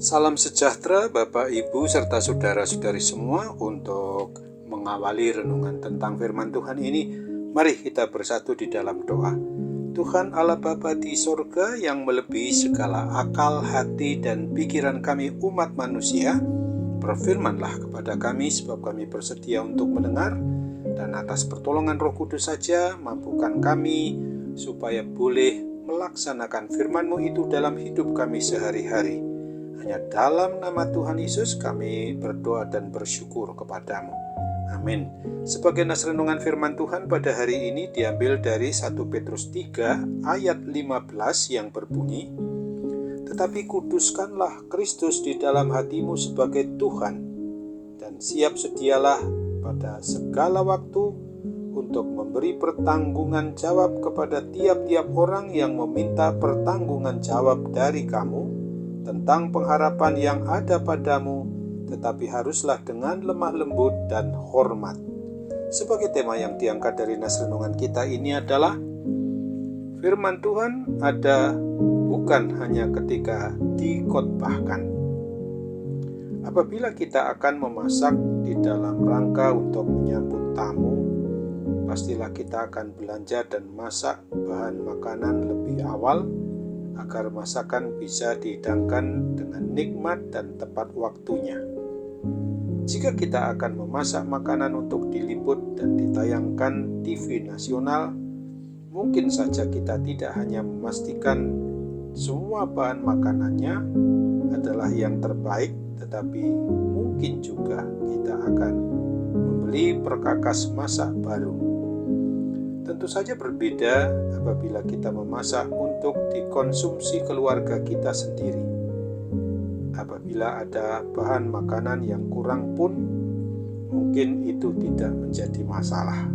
Salam sejahtera Bapak, Ibu, serta saudara-saudari semua. Untuk mengawali renungan tentang firman Tuhan ini, mari kita bersatu di dalam doa. Tuhan Allah Bapa di sorga yang melebihi segala akal, hati, dan pikiran kami umat manusia, berfirmanlah kepada kami sebab kami bersedia untuk mendengar, dan atas pertolongan Roh Kudus saja mampukan kami supaya boleh melaksanakan firman-Mu itu dalam hidup kami sehari-hari. Hanya dalam nama Tuhan Yesus kami berdoa dan bersyukur kepadamu. Amin. Sebagai nas renungan firman Tuhan pada hari ini diambil dari 1 Petrus 3 ayat 15 yang berbunyi, "Tetapi kuduskanlah Kristus di dalam hatimu sebagai Tuhan, dan siap sedialah pada segala waktu untuk memberi pertanggungan jawab kepada tiap-tiap orang yang meminta pertanggungan jawab dari kamu tentang pengharapan yang ada padamu, tetapi haruslah dengan lemah lembut dan hormat." Sebagai tema yang diangkat dari nas renungan kita ini adalah firman Tuhan ada bukan hanya ketika dikhotbahkan. Apabila kita akan memasak di dalam rangka untuk menyambut tamu, pastilah kita akan belanja dan masak bahan makanan lebih awal agar masakan bisa dihidangkan dengan nikmat dan tepat waktunya. Jika kita akan memasak makanan untuk diliput dan ditayangkan TV nasional, mungkin saja kita tidak hanya memastikan semua bahan makanannya adalah yang terbaik, tetapi mungkin juga kita akan membeli perkakas masak baru. Tentu saja berbeda apabila kita memasak untuk dikonsumsi keluarga kita sendiri. Apabila ada bahan makanan yang kurang pun, mungkin itu tidak menjadi masalah.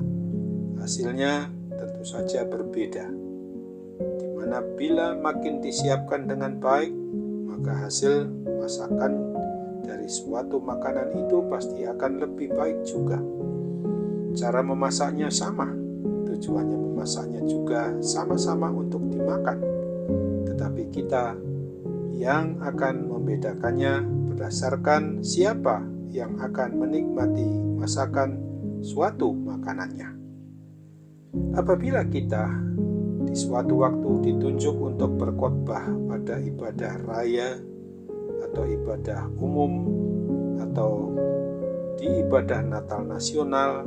Hasilnya tentu saja berbeda. Di mana bila makin disiapkan dengan baik, maka hasil masakan dari suatu makanan itu pasti akan lebih baik juga. Cara memasaknya sama. Tujuannya memasaknya juga sama-sama untuk dimakan, tetapi kita yang akan membedakannya berdasarkan siapa yang akan menikmati masakan suatu makanannya. Apabila kita di suatu waktu ditunjuk untuk berkhotbah pada ibadah raya atau ibadah umum atau di ibadah Natal nasional,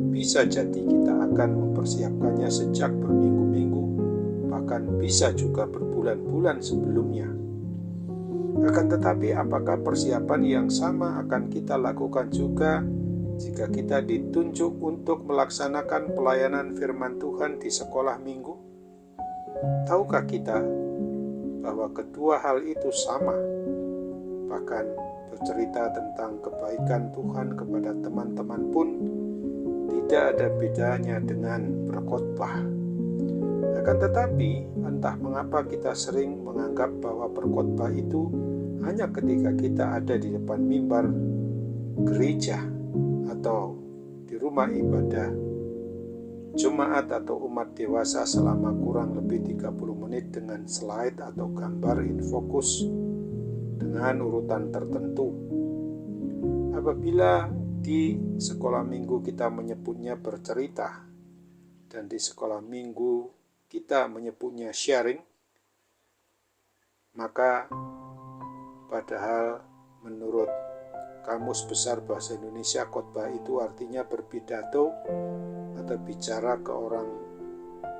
bisa jadi kita akan mempersiapkannya sejak berminggu-minggu, bahkan bisa juga berbulan-bulan sebelumnya. Akan tetapi, apakah persiapan yang sama akan kita lakukan juga jika kita ditunjuk untuk melaksanakan pelayanan firman Tuhan di sekolah minggu? Tahukah kita bahwa kedua hal itu sama? Bahkan bercerita tentang kebaikan Tuhan kepada teman-teman pun tidak ada bedanya dengan berkhotbah. Akan tetapi, entah mengapa kita sering menganggap bahwa berkhotbah itu hanya ketika kita ada di depan mimbar gereja atau di rumah ibadah jemaat atau umat dewasa selama kurang lebih 30 menit dengan slide atau gambar infokus dengan urutan tertentu. Apabila di sekolah minggu kita menyebutnya bercerita, dan di sekolah minggu kita menyebutnya sharing, maka padahal menurut Kamus Besar Bahasa Indonesia, khotbah itu artinya berpidato atau bicara ke orang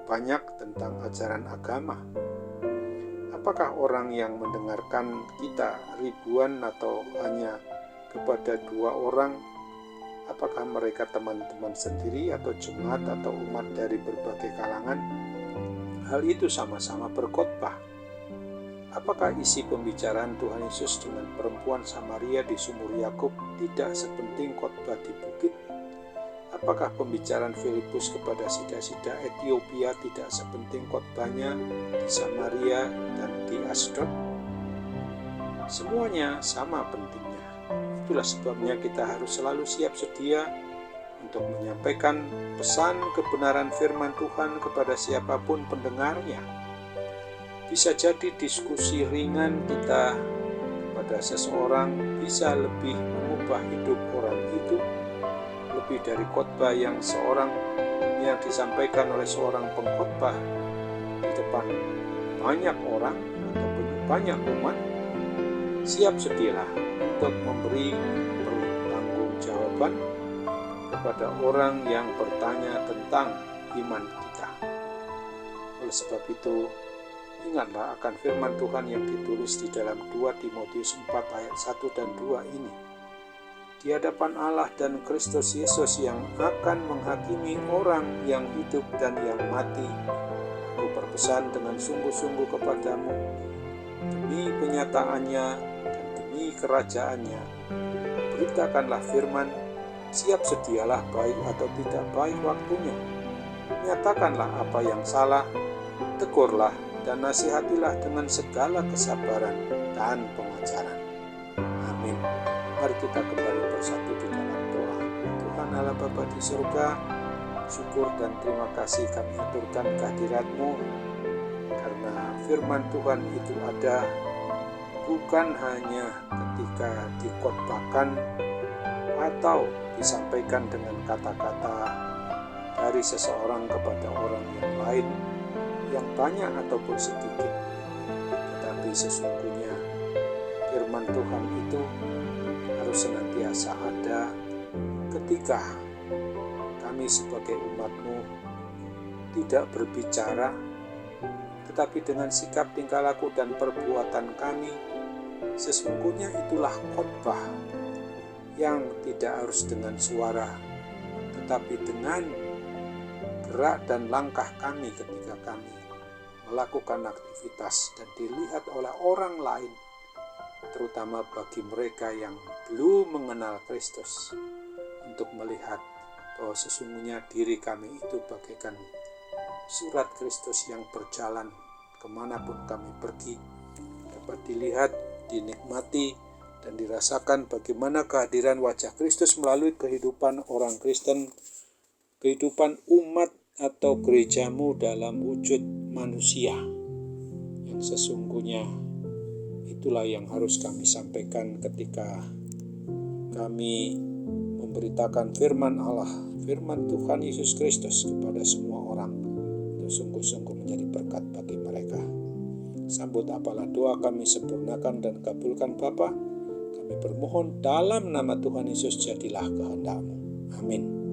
banyak tentang ajaran agama. Apakah orang yang mendengarkan kita ribuan atau hanya kepada 2 orang? Apakah mereka teman-teman sendiri atau jemaat atau umat dari berbagai kalangan? Hal itu sama-sama berkhotbah. Apakah isi pembicaraan Tuhan Yesus dengan perempuan Samaria di sumur Yakub tidak sepenting khotbah di bukit? Apakah pembicaraan Filipus kepada sida-sida Ethiopia tidak sepenting khotbahnya di Samaria dan di Asdod? Semuanya sama pentingnya. Itulah sebabnya kita harus selalu siap sedia untuk menyampaikan pesan kebenaran firman Tuhan kepada siapapun pendengarnya. Bisa jadi diskusi ringan kita kepada seseorang bisa lebih mengubah hidup orang itu, lebih dari khotbah yang disampaikan oleh seorang pengkhotbah di depan banyak orang ataupun banyak umat. Siap sedialah untuk memberi pertanggungjawaban kepada orang yang bertanya tentang iman kita. Oleh sebab itu, ingatlah akan firman Tuhan yang ditulis di dalam 2 Timotius 4 ayat 1 dan 2 ini. Di hadapan Allah dan Kristus Yesus yang akan menghakimi orang yang hidup dan yang mati, aku berpesan dengan sungguh-sungguh kepadamu, demi penyataannya dan demi kerajaannya, beritakanlah firman, siap sedialah baik atau tidak baik waktunya. Nyatakanlah apa yang salah, tegurlah dan nasihatilah dengan segala kesabaran dan pengajaran. Amin. Mari kita kembali bersatu di dalam doa. Tuhan Allah Bapa di surga, syukur dan terima kasih kami aturkan kehadirat-Mu, karena firman Tuhan itu ada bukan hanya ketika dikhotbahkan atau disampaikan dengan kata-kata dari seseorang kepada orang yang lain, yang banyak ataupun sedikit, tetapi sesungguhnya firman Tuhan itu harus senantiasa ada ketika kami sebagai umat-Mu tidak berbicara, tetapi dengan sikap tingkah laku dan perbuatan kami, sesungguhnya itulah khotbah yang tidak harus dengan suara, tetapi dengan gerak dan langkah kami ketika kami melakukan aktivitas dan dilihat oleh orang lain, terutama bagi mereka yang belum mengenal Kristus, untuk melihat bahwa sesungguhnya diri kami itu bagaikan surat Kristus yang berjalan kemanapun kami pergi, dapat dilihat, dinikmati, dan dirasakan bagaimana kehadiran wajah Kristus melalui kehidupan orang Kristen, kehidupan umat atau gereja-Mu dalam wujud manusia, yang sesungguhnya itulah yang harus kami sampaikan ketika kami memberitakan firman Allah, firman Tuhan Yesus Kristus kepada semua orang, itu sungguh-sungguh menjadi berkat bagi mereka. Sambut apalah doa kami, sempurnakan dan kabulkan Bapa. Kami bermohon dalam nama Tuhan Yesus, jadilah kehendak-Mu. Amin.